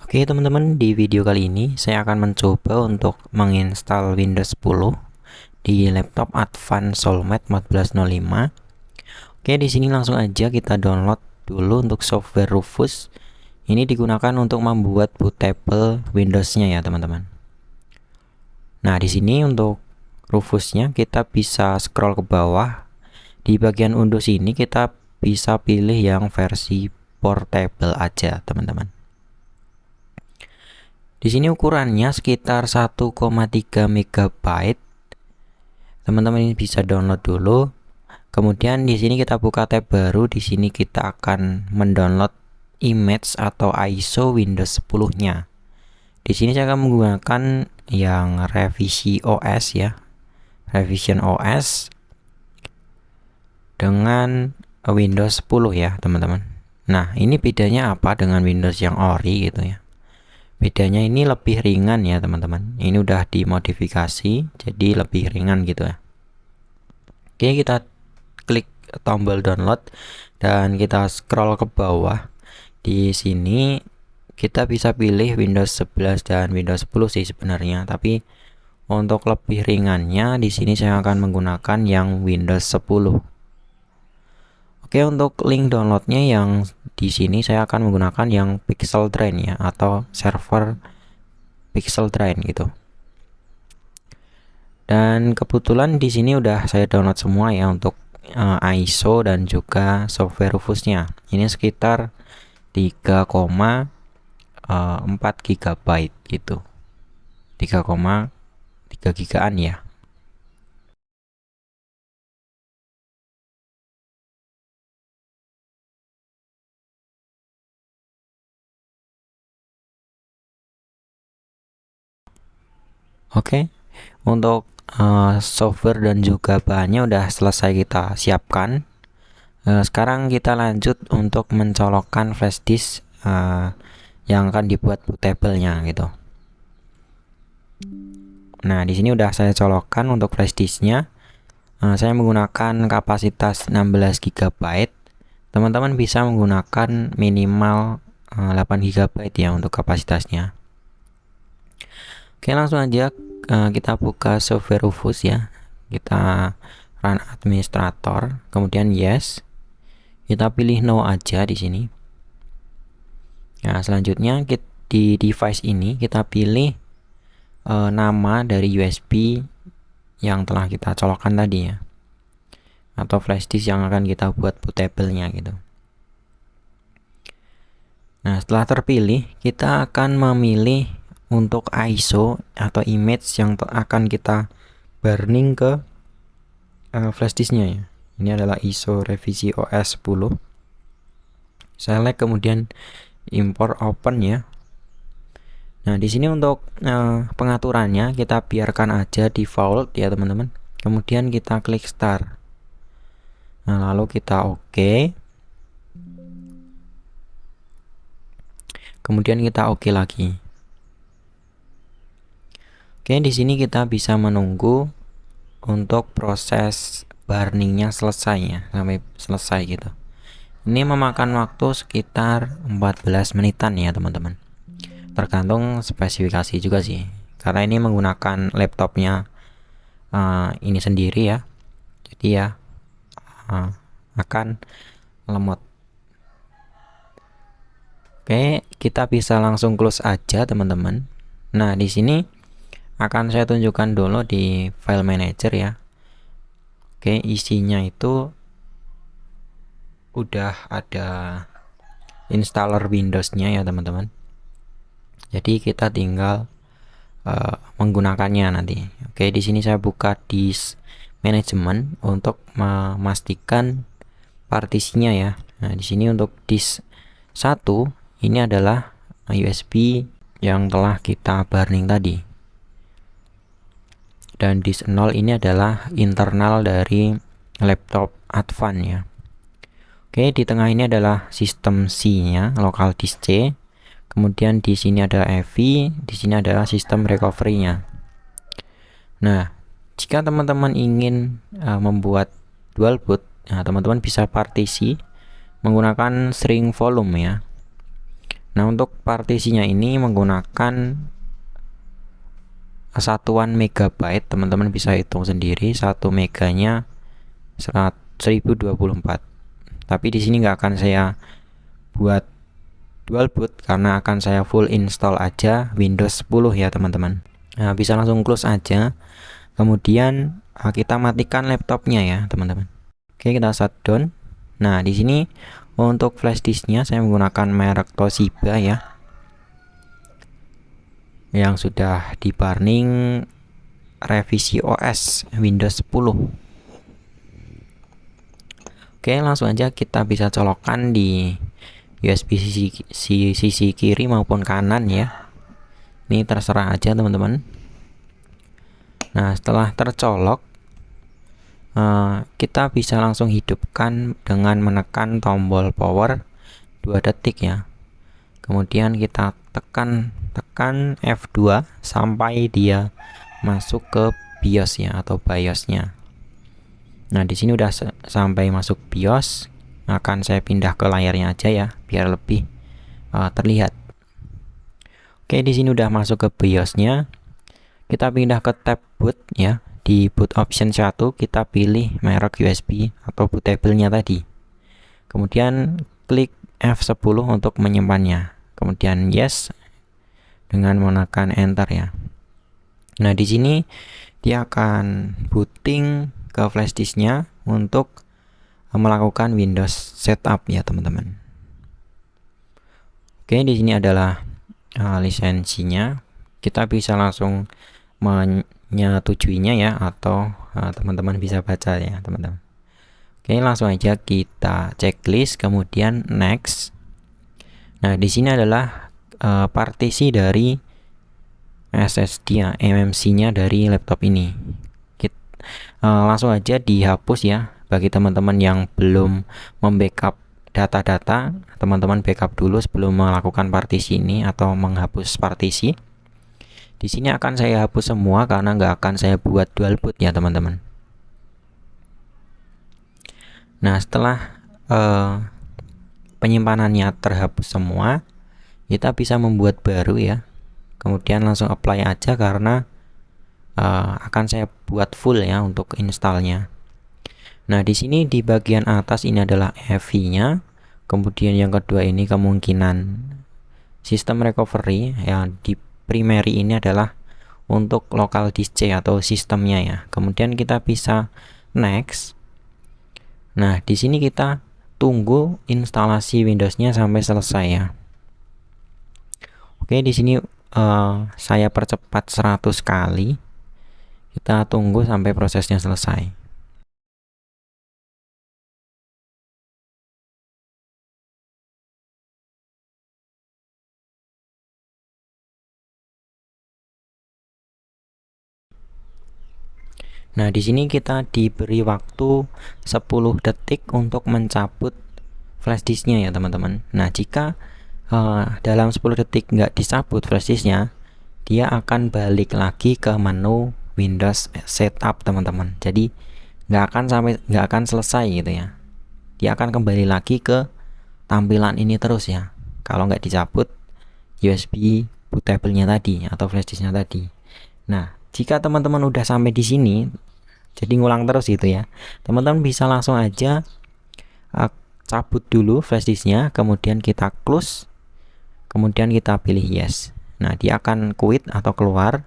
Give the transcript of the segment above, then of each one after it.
Oke teman-teman, di video kali ini saya akan mencoba untuk menginstal Windows 10 di laptop Advance Soulmate 1405. Oke, di sini langsung aja kita download dulu untuk software Rufus. Ini digunakan untuk membuat bootable Windows-nya ya teman-teman. Nah, di sini untuk Rufusnya kita bisa scroll ke bawah. Di bagian unduh sini kita bisa pilih yang versi portable aja teman-teman. Di sini ukurannya sekitar 1,3 MB. Teman-teman ini bisa download dulu. Kemudian di sini kita buka tab baru. Di sini kita akan mendownload image atau ISO Windows 10-nya. Di sini saya akan menggunakan yang revisi OS ya. Revision OS dengan Windows 10 ya, teman-teman. Nah, ini bedanya apa dengan Windows yang ori gitu ya. Bedanya ini lebih ringan ya teman-teman. Ini udah dimodifikasi jadi lebih ringan gitu ya. Oke, kita klik tombol download dan kita scroll ke bawah. Di sini kita bisa pilih Windows 11 dan Windows 10 sih sebenarnya, tapi untuk lebih ringannya di sini saya akan menggunakan yang Windows 10. Oke, untuk link downloadnya yang di sini saya akan menggunakan yang Pixel Drain ya, atau server Pixel Drain gitu. Dan kebetulan di sini udah saya download semua ya untuk ISO dan juga software Rufusnya. Ini sekitar 3,4 GB gitu. 3,3 gigaan ya. Oke, untuk software dan juga bahannya udah selesai kita siapkan. Sekarang kita lanjut untuk mencolokkan flash disk yang akan dibuat bootable-nya gitu. Nah, di sini udah saya colokkan untuk flash disknya. Saya menggunakan kapasitas 16 GB. Teman-teman bisa menggunakan minimal 8 GB ya untuk kapasitasnya. Oke, langsung aja kita buka software Rufus ya. Kita run administrator, kemudian yes. Kita pilih no aja di sini. Nah, selanjutnya di device ini kita pilih nama dari USB yang telah kita colokkan tadi ya, atau flash disk yang akan kita buat bootable-nya gitu. Nah, setelah terpilih kita akan memilih untuk ISO atau image yang akan kita burning ke flash disknya ya. Ini adalah ISO revisi OS 10. Select kemudian import open ya. Nah, di sini untuk pengaturannya kita biarkan aja default ya teman-teman. Kemudian kita klik start. Nah, lalu kita oke. Kemudian kita oke lagi. Oke, di sini kita bisa menunggu untuk proses burningnya selesai ya, sampai selesai gitu. Ini memakan waktu sekitar 14 menitan ya teman-teman. Tergantung spesifikasi juga sih, karena ini menggunakan laptopnya ini sendiri ya, jadi ya akan lemot. Oke, kita bisa langsung close aja teman-teman. Nah, di sini akan saya tunjukkan dulu di file manager ya. Oke, isinya itu udah ada installer Windows-nya ya teman-teman. Jadi kita tinggal menggunakannya nanti. Oke, di sini saya buka disk manajemen untuk memastikan partisinya ya. Nah, di sini untuk disk 1 ini adalah USB yang telah kita burning tadi. Dan disk 0 ini adalah internal dari laptop Advance ya. Oke, di tengah ini adalah sistem C-nya, local disk C. Kemudian di sini ada EVI, di sini adalah sistem recovery-nya. Nah, jika teman-teman ingin membuat dual boot, nah, teman-teman bisa partisi menggunakan string volume ya. Nah, untuk partisinya ini menggunakan satuan megabyte, teman-teman bisa hitung sendiri, 1 meganya 1024. Tapi di sini nggak akan saya buat dual boot karena akan saya full install aja Windows 10 ya teman-teman. Nah, bisa langsung close aja. Kemudian kita matikan laptopnya ya teman-teman. Oke, kita shutdown. Nah, di sini untuk flash disknya saya menggunakan merek Toshiba ya, yang sudah di burning revisi OS Windows 10. Oke, langsung aja kita bisa colokkan di USB sisi kiri maupun kanan ya. Ini terserah aja teman-teman. Nah, setelah tercolok, kita bisa langsung hidupkan dengan menekan tombol power 2 detik ya. Kemudian kita tekan F2 sampai dia masuk ke BIOS ya, atau BIOS-nya. Nah, di sini udah sampai masuk BIOS. Akan saya pindah ke layarnya aja ya, biar lebih terlihat. Oke, di sini udah masuk ke BIOS-nya. Kita pindah ke tab boot ya. Di boot option 1 kita pilih merek USB atau bootable-nya tadi. Kemudian klik F10 untuk menyimpannya. Kemudian yes dengan menekan enter ya. Nah, di sini dia akan booting ke flash disknya untuk melakukan Windows setup ya teman-teman. Oke, di sini adalah lisensinya. Kita bisa langsung menyetujuinya ya, atau teman-teman bisa baca ya teman-teman. Oke, langsung aja kita checklist, kemudian next. Nah, di sini adalah partisi dari SSD ya, MMC-nya dari laptop ini. Langsung aja dihapus ya. Bagi teman-teman yang belum membackup data-data, teman-teman backup dulu sebelum melakukan partisi ini atau menghapus partisi. Di sini akan saya hapus semua karena nggak akan saya buat dual boot ya teman-teman. Nah, setelah penyimpanannya terhapus semua, kita bisa membuat baru ya. Kemudian langsung apply aja karena akan saya buat full ya untuk installnya. Nah, di sini di bagian atas ini adalah EV-nya. Kemudian yang kedua ini kemungkinan sistem recovery, yang di primary ini adalah untuk local disk C atau sistemnya ya. Kemudian kita bisa next. Nah, di sini kita tunggu instalasi Windows-nya sampai selesai ya. Oke, di sini saya percepat 100 kali. Kita tunggu sampai prosesnya selesai. Nah, di sini kita diberi waktu 10 detik untuk mencabut flash disknya ya teman-teman. Nah, jika dalam 10 detik nggak dicabut flash disknya, dia akan balik lagi ke menu Windows setup teman-teman. Jadi nggak akan selesai gitu ya. Dia akan kembali lagi ke tampilan ini terus ya. Kalau nggak dicabut USB bootable-nya tadi atau flash disknya tadi. Nah, jika teman-teman udah sampai di sini, jadi ngulang terus gitu ya, teman-teman bisa langsung aja cabut dulu flash disknya, kemudian kita close, kemudian kita pilih yes. Nah, dia akan quit atau keluar,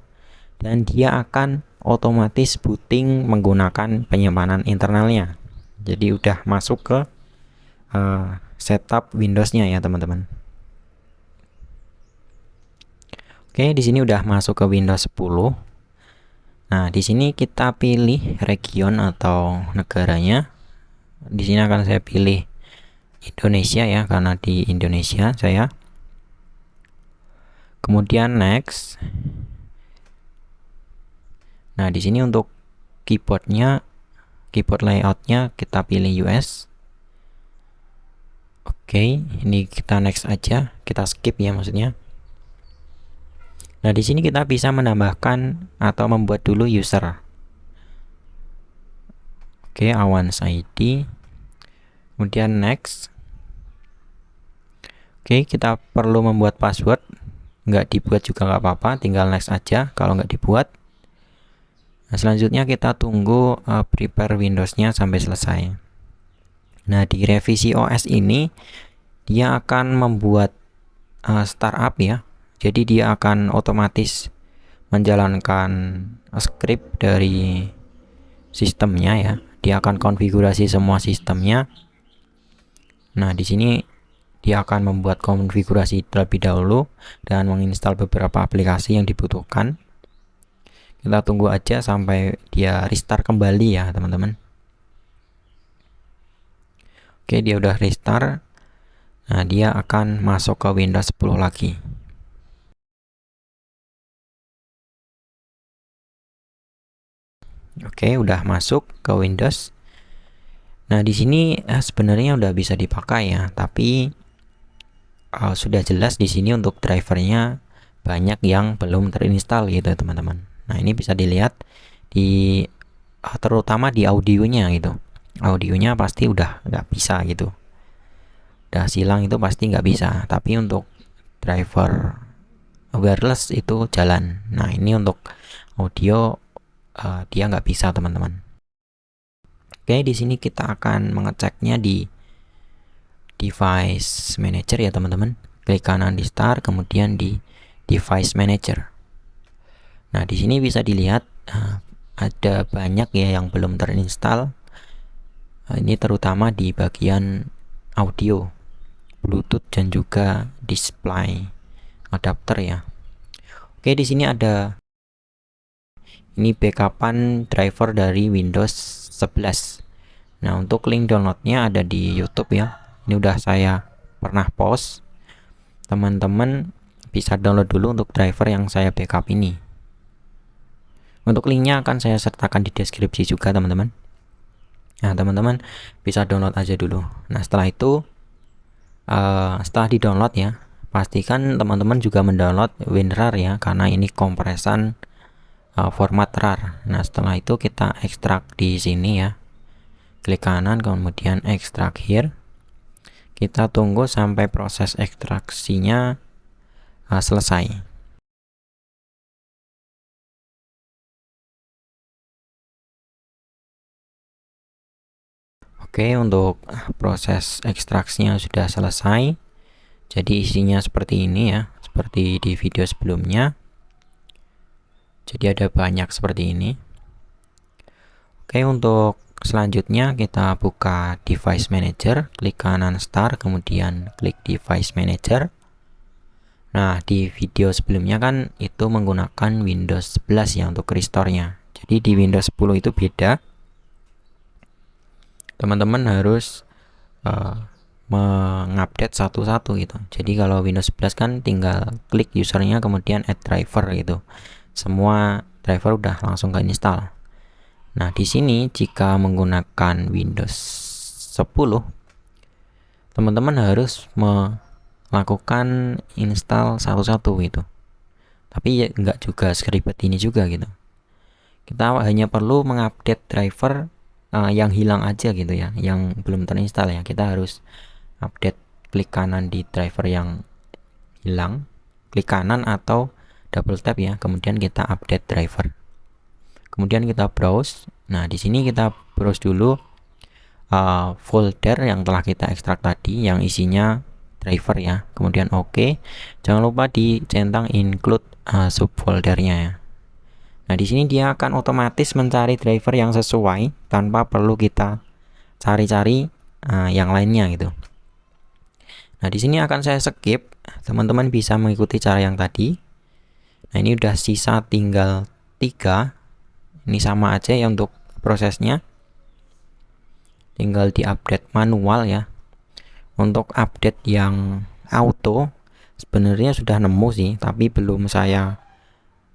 dan dia akan otomatis booting menggunakan penyimpanan internalnya. Jadi udah masuk ke setup Windows-nya ya teman-teman. Oke, di sini udah masuk ke Windows 10. Nah, di sini kita pilih region atau negaranya. Di sini akan saya pilih Indonesia ya, karena di Indonesia saya. Kemudian next. Nah, di sini untuk keyboard layoutnya kita pilih US. Oke, ini kita next aja, kita skip ya maksudnya. Nah, di sini kita bisa menambahkan atau membuat dulu user. Oke, Awans ID. Kemudian next. Oke, kita perlu membuat password. Nggak dibuat juga nggak apa-apa, tinggal next aja kalau nggak dibuat. Nah, selanjutnya kita tunggu prepare Windows-nya sampai selesai. Nah, di revisi OS ini dia akan membuat startup ya. Jadi dia akan otomatis menjalankan script dari sistemnya ya. Dia akan konfigurasi semua sistemnya. Nah, di sini dia akan membuat konfigurasi terlebih dahulu dan menginstal beberapa aplikasi yang dibutuhkan. Kita tunggu aja sampai dia restart kembali ya, teman-teman. Oke, dia udah restart. Nah, dia akan masuk ke Windows 10 lagi. Oke, udah masuk ke Windows. Nah, di sini sebenarnya udah bisa dipakai ya, tapi sudah jelas di sini untuk drivernya banyak yang belum terinstall gitu, teman-teman. Nah, ini bisa dilihat di terutama di audionya gitu. Audionya pasti udah nggak bisa gitu. Udah silang itu pasti nggak bisa. Tapi untuk driver wireless itu jalan. Nah, ini untuk audio dia nggak bisa, teman-teman. Oke, di sini kita akan mengeceknya di device manager ya, teman-teman. Klik kanan di start, kemudian di device manager. Nah, di sini bisa dilihat ada banyak ya yang belum terinstall. Ini terutama di bagian audio, Bluetooth dan juga display adapter ya. Oke, di sini ada ini backupan driver dari Windows 11. Nah, untuk link downloadnya ada di YouTube ya. Ini udah saya pernah post. Teman-teman bisa download dulu untuk driver yang saya backup ini. Untuk linknya akan saya sertakan di deskripsi juga, teman-teman. Nah, teman-teman bisa download aja dulu. Nah, setelah itu setelah di-download ya, pastikan teman-teman juga mendownload WinRAR ya, karena ini kompresan format RAR. Nah, setelah itu kita ekstrak di sini ya. Klik kanan, kemudian ekstrak here. Kita tunggu sampai proses ekstraksinya selesai. Oke, untuk proses ekstraksinya sudah selesai. Jadi isinya seperti ini ya, seperti di video sebelumnya. Jadi ada banyak seperti ini. Oke, untuk selanjutnya kita buka device manager, klik kanan start, kemudian klik device manager. Nah, di video sebelumnya kan itu menggunakan Windows 11 ya untuk restore-nya. Jadi di Windows 10 itu beda. Teman-teman harus mengupdate satu-satu gitu. Jadi kalau Windows 11 kan tinggal klik usernya kemudian add driver gitu. Semua driver udah langsung ke install. Nah, di sini jika menggunakan Windows 10, teman-teman harus melakukan install satu-satu gitu. Tapi ya nggak juga seribet ini juga gitu. Kita hanya perlu mengupdate driver yang hilang aja gitu ya, yang belum terinstall ya. Kita harus update, klik kanan di driver yang hilang, klik kanan atau double tap ya, kemudian kita update driver. Kemudian kita browse. Nah, di sini kita browse dulu folder yang telah kita ekstrak tadi, yang isinya driver ya. Kemudian oke. Jangan lupa dicentang include subfoldernya ya. Nah, di sini dia akan otomatis mencari driver yang sesuai tanpa perlu kita cari-cari yang lainnya gitu. Nah, di sini akan saya skip. Teman-teman bisa mengikuti cara yang tadi. Nah, ini udah sisa tinggal 3. Ini sama aja ya untuk prosesnya. Tinggal di-update manual ya. Untuk update yang auto sebenarnya sudah nemu sih, tapi belum saya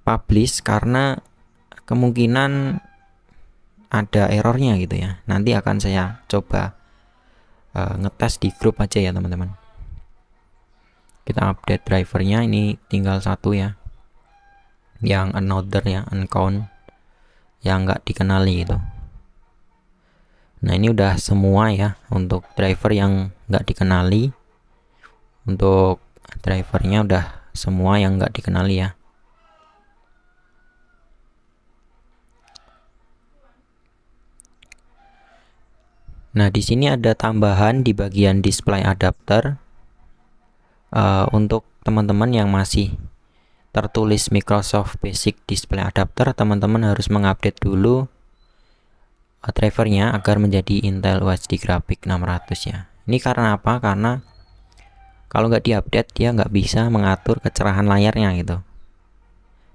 publish karena kemungkinan ada errornya gitu ya. Nanti akan saya coba ngetes di grup aja ya, teman-teman. Kita update drivernya, ini tinggal satu ya, yang another ya, uncount, yang nggak dikenali gitu. Nah, ini udah semua ya untuk driver yang nggak dikenali, Untuk drivernya udah semua yang nggak dikenali ya. Nah, di sini ada tambahan di bagian display adapter. Untuk teman-teman yang masih tertulis Microsoft Basic Display Adapter, teman-teman harus mengupdate dulu drivernya agar menjadi Intel UHD Graphics 600 ya. Ini karena apa? Karena kalau nggak diupdate dia nggak bisa mengatur kecerahan layarnya gitu.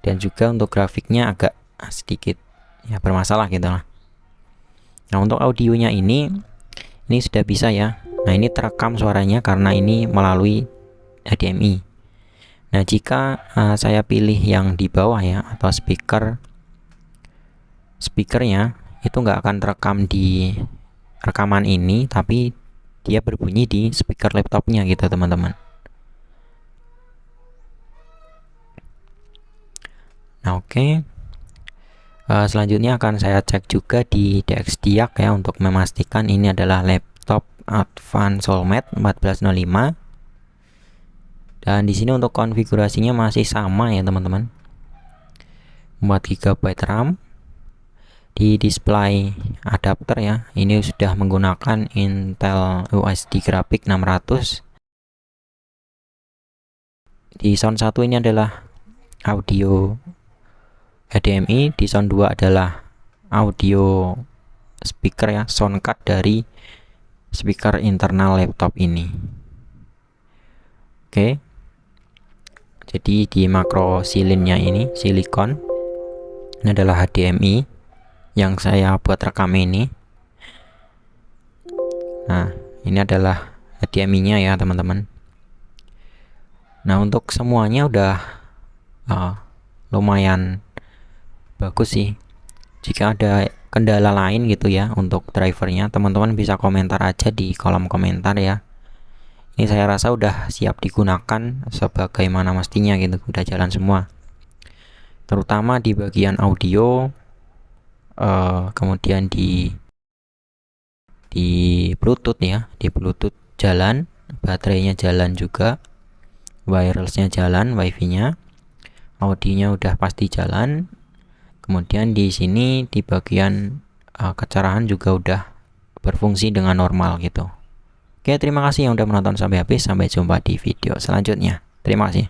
Dan juga untuk grafiknya agak sedikit ya bermasalah gitu lah. Nah, untuk audionya ini sudah bisa ya. Nah, ini terekam suaranya karena ini melalui HDMI. Nah, jika saya pilih yang di bawah ya, atau speakernya itu nggak akan terekam di rekaman ini, tapi dia berbunyi di speaker laptopnya gitu teman-teman. Nah, oke. Selanjutnya akan saya cek juga di DXDIAC ya, untuk memastikan ini adalah laptop Advance Soulmate 1405. Dan di sini untuk konfigurasinya masih sama ya teman-teman. 4 GB RAM. Di display adapter ya, ini sudah menggunakan Intel UHD Graphics 600. Di sound 1 ini adalah audio HDMI, di sound 2 adalah audio speaker ya, sound card dari speaker internal laptop ini. Oke. Jadi di makro silinnya ini, silikon, ini adalah HDMI yang saya buat rekam ini. Nah, ini adalah HDMI-nya ya teman-teman. Nah, untuk semuanya udah lumayan bagus sih. Jika ada kendala lain gitu ya untuk drivernya, teman-teman bisa komentar aja di kolom komentar ya. Ini saya rasa udah siap digunakan sebagaimana mestinya gitu, udah jalan semua. Terutama di bagian audio, kemudian di Bluetooth ya, di Bluetooth jalan, baterainya jalan juga, wirelessnya jalan, wifi-nya, audionya udah pasti jalan. Kemudian di sini di bagian kecerahan juga udah berfungsi dengan normal gitu. Oke, terima kasih yang udah menonton sampai habis. Sampai jumpa di video selanjutnya. Terima kasih.